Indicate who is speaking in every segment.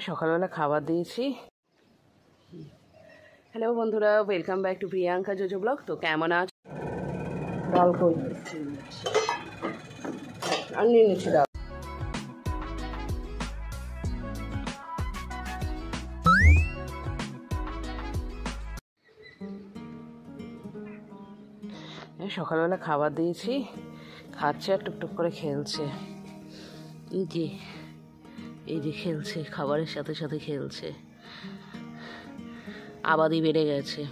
Speaker 1: সকালবেলা খাবার দিয়েছি। হ্যালো বন্ধুরা, welcome back to Priyanka JoJo blog. তো কেমন আছো? ডাল কই আর নিয়ে নিচ্ছি ডাল। সকালবেলা খাবার দিয়েছি, খাচ্ছে আর টুকটুক করে খেলছে। এই যে খেলছে, খাবারের সাথে সাথে খেলছে। আবাদি বেড়ে গেছে,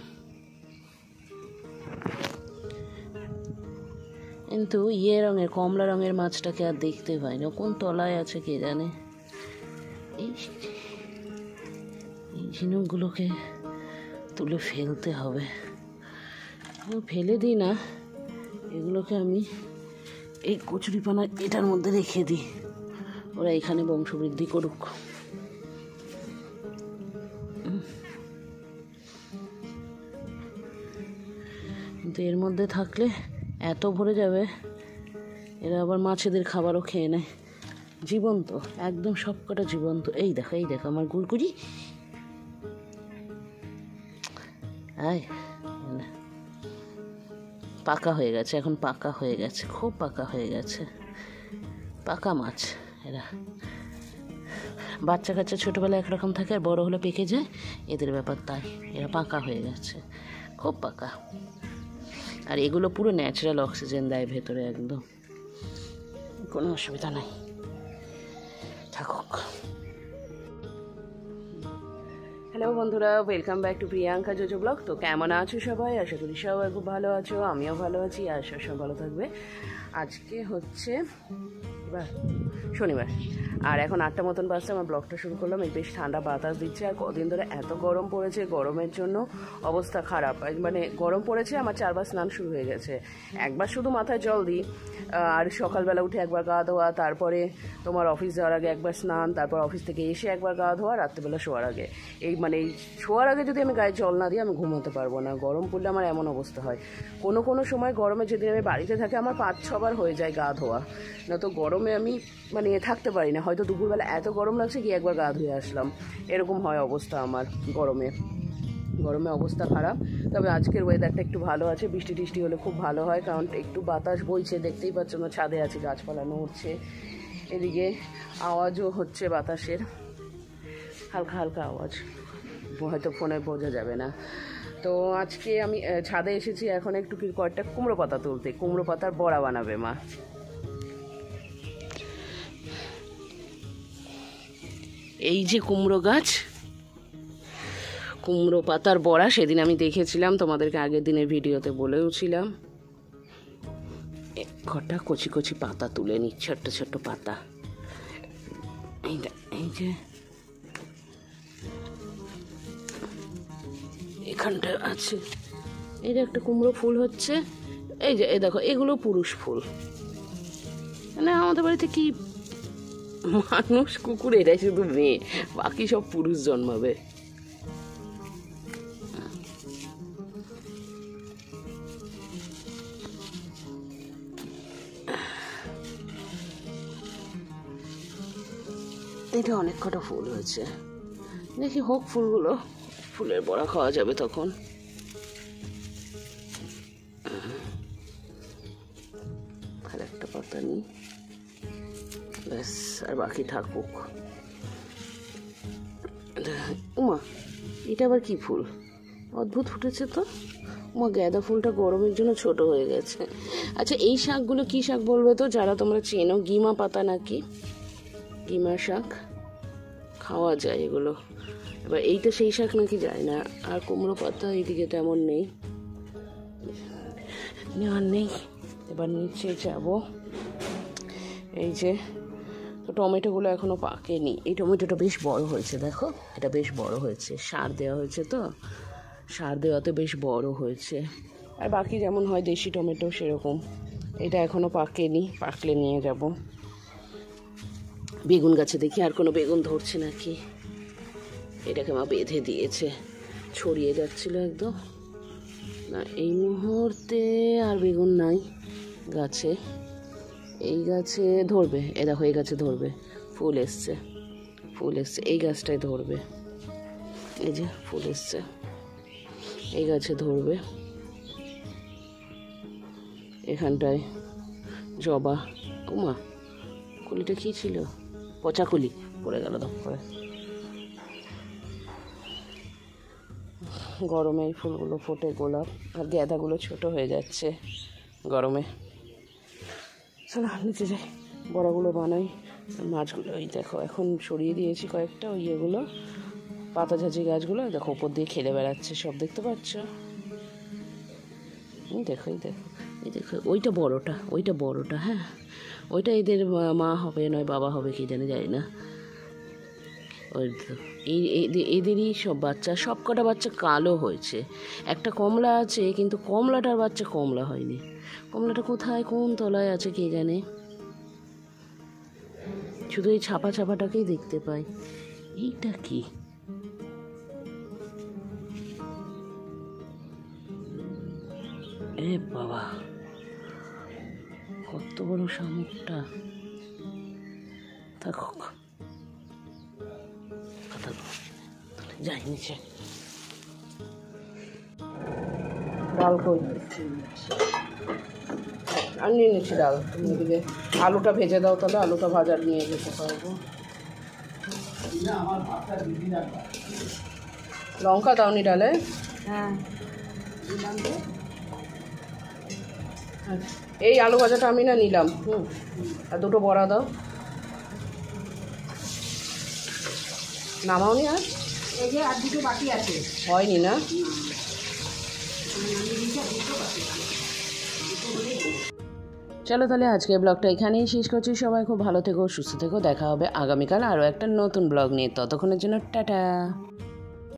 Speaker 1: কিন্তু রঙের কমলা রঙের মাছটাকে আর দেখতে পাই না, কোন তলায় আছে কে জানে। এই ঝিনুকগুলোকে তুলে ফেলতে হবে। ফেলে দিই না, এগুলোকে আমি এই কচুরিপানা এটার মধ্যে রেখে দিই, ওরা এখানে বংশবৃদ্ধি করুক। কিন্তু এর মধ্যে থাকলে এত ভরে যাবে, এরা আবার মাছেদের খাবারও খেয়ে নেয়। জীবন্ত, একদম সবকটা জীবন্ত। এই দেখো আমার গুড়গুড়ি। পাকা হয়ে গেছে, এখন পাকা হয়ে গেছে, খুব পাকা হয়ে গেছে। পাকা মাছ এরা। বাচ্চা কাচ্চা ছোটোবেলায় একরকম থাকে, আর বড় হলে পেকে যায়, এদের ব্যাপার তাই। এরা পাকা হয়ে গেছে, খুব পাকা। আর এগুলো পুরো ন্যাচারাল অক্সিজেন দেয় ভেতরে, একদম কোনো অসুবিধা নাই, থাকুক। হ্যালো বন্ধুরা, welcome back to Priyanka JoJo blog. তো কেমন আছো সবাই? আশা করি সবাই খুব ভালো আছো, আমিও ভালো আছি, আর সব ভালো থাকবে। আজকে হচ্ছে শনিবার, আর এখন 8টা মতন বাজছে। আমার ব্লগটা শুরু করলাম। এই বেশ ঠান্ডা বাতাস দিচ্ছে, আর কদিন ধরে এত গরম পড়েছে, গরমের জন্য অবস্থা খারাপ। মানে গরম পড়েছে, আমার 4বার স্নান শুরু হয়ে গেছে। একবার শুধু মাথায় জল দিই, আর সকালবেলা উঠে একবার গা ধোয়া, তারপরে তোমার অফিস যাওয়ার আগে একবার স্নান, তারপর অফিস থেকে এসে একবার গা ধোয়া, রাত্রেবেলা শোয়ার আগে। এই শোয়ার আগে যদি আমি গায়ে জল না দিই, আমি ঘুমাতে পারবো না। গরম পড়লে আমার এমন অবস্থা হয়। কোনো সময় গরমে যেদিন আমি বাড়িতে থাকি, আমার 5-6বার হয়ে যায় গা ধোয়া। না তো গরমে আমি থাকতে পারি না। হয়তো দুপুরবেলা এত গরম লাগছে, গিয়ে একবার গা ধুয়ে আসলাম, এরকম হয় অবস্থা আমার। গরমে অবস্থা খারাপ। তবে আজকের ওয়েদারটা একটু ভালো আছে, বৃষ্টি টিষ্টি হলে খুব ভালো হয়, কারণ একটু বাতাস বইছে, দেখতেই পাচ্ছ না, ছাদে আছে, গাছপালা নড়ছে, এদিকে আওয়াজও হচ্ছে বাতাসের, হালকা হালকা আওয়াজ, হয়তো ফোনে বোঝা যাবে না। তো আজকে আমি ছাদে এসেছি এখন একটু কয়েকটা কুমড়ো পাতা তুলতে। কুমড়ো পাতার বড়া বানাবে মা। এই যে কুমড়ো গাছ, কুমড়ো পাতার বড়া সেদিন আমি দেখেছিলাম, তোমাদেরকে আগের দিনের ভিডিওতে বলেওছিলাম। কটা কচি কচি পাতা তুলে নি, ছোট্ট ছোট্ট পাতা। এই যে এখানটা আছে, এই যে একটা কুমড়ো ফুল হচ্ছে। এই যে দেখো, এগুলো পুরুষ ফুল। মানে আমাদের বাড়িতে কি মানুষ কুকুর, এটাই শুধু মেয়ে, বাকি সব পুরুষ জন্মাবে। এটা অনেক কটা ফুল হয়েছে, দেখি হোক ফুলগুলো, ফুলের বড়া খাওয়া যাবে তখন। আর একটা পাতা নিই, ব্যাস, আর বাকি থাকুক। উমা, এটা আবার কি ফুল, অদ্ভুত ফুটেছে তো। উমা, গাঁদা ফুলটা গরমের জন্য ছোট হয়ে গেছে। আচ্ছা, এই শাকগুলো কি শাক বলবে তো, যারা তোমরা চেনো? গিমা পাতা নাকি, গিমা শাক খাওয়া যায় এগুলো। এবার এইটা সেই শাক নাকি যায় না। আর কুমড়ো পাতা এইদিকে তেমন নেই, নেওয়ার নেই। এবার নিচে যাব। এই যে টমেটোগুলো এখনো পাকেনি। এই টমেটোটা বেশ বড় হয়েছে, দেখো, এটা বেশ বড় হয়েছে, সার দেওয়া হয়েছে তো, সার দেওয়াতে বেশ বড় হয়েছে। আর বাকি যেমন হয় দেশি টমেটো সেরকম। এটা এখনো পাকেনি, পাকলে নিয়ে যাব। বেগুন গাছে দেখি আর কোনো বেগুন ধরছে নাকি। এটাকে মা বেঁধে দিয়েছে, ছড়িয়ে যাচ্ছিল একদম। না, এই মুহূর্তে আর বেগুন নাই গাছে। এই গাছে ধরবে, এ দেখো, এই গাছে ধরবে, ফুল এসছে। ফুল এসছে, এই গাছটায় ধরবে, এই যে ফুল এসছে, এই গাছে ধরবে, এখানটায় জবা। ওমা, কুলিটা কী ছিল? পচা কুলি পড়ে গেল দম করে। গরমে এই ফুলগুলো ফোটে, গোলাপ, আর গাঁদাগুলো ছোট হয়ে যাচ্ছে গরমে। চলো নিচে যাই, বড়াগুলো বানাই। মাছগুলো ওই দেখো এখন সরিয়ে দিয়েছি কয়েকটা, ওই এগুলো পাতা ঝাঁচি গাছগুলো দেখো ওপর দিয়ে খেলে বেড়াচ্ছে সব, দেখতে পাচ্ছ? দেখো এই দেখো, এই দেখো ওইটা বড়টা, ওইটা বড়টা, হ্যাঁ ওইটা এদের মা হবে নয় বাবা হবে কি জানি, যায় না। ওই এদেরই সব বাচ্চা, সব কটা বাচ্চা কালো হয়েছে। একটা কমলা আছে কিন্তু কমলাটার বাচ্চা কমলা হয়নি। কমলাটা কোথায় কোন তলায় আছে কে জানে, শুধু এই ছাপা ছাপাটাকেই দেখতে পাই। এইটা কি? এ বাবা, কত বড় শামুকটা! থাকুক, যাই নিচে। ডাল কই? আর নিয়ে নিচ্ছি ডাল। তুমি এদিকে আলুটা ভেজে দাও, তাহলে আলুটা ভাজার নিয়ে যেতে পারবো। লঙ্কা দাওনি ডালে? হ্যাঁ, এই আলু ভাজাটা আমি না নিলাম। আর দুটো বড়া দাও। নামাওনি আর? এই যে আর দুটো বাকি আছে, হয়নি না? চলো তাহলে আজকে ব্লগটা এখানেই শেষ করছি। সবাই খুব ভালো থেকো, সুস্থ থেকো। দেখা হবে আগামীকাল আরও একটা নতুন ব্লগ নিয়ে। ততক্ষণের জন্য টাটা।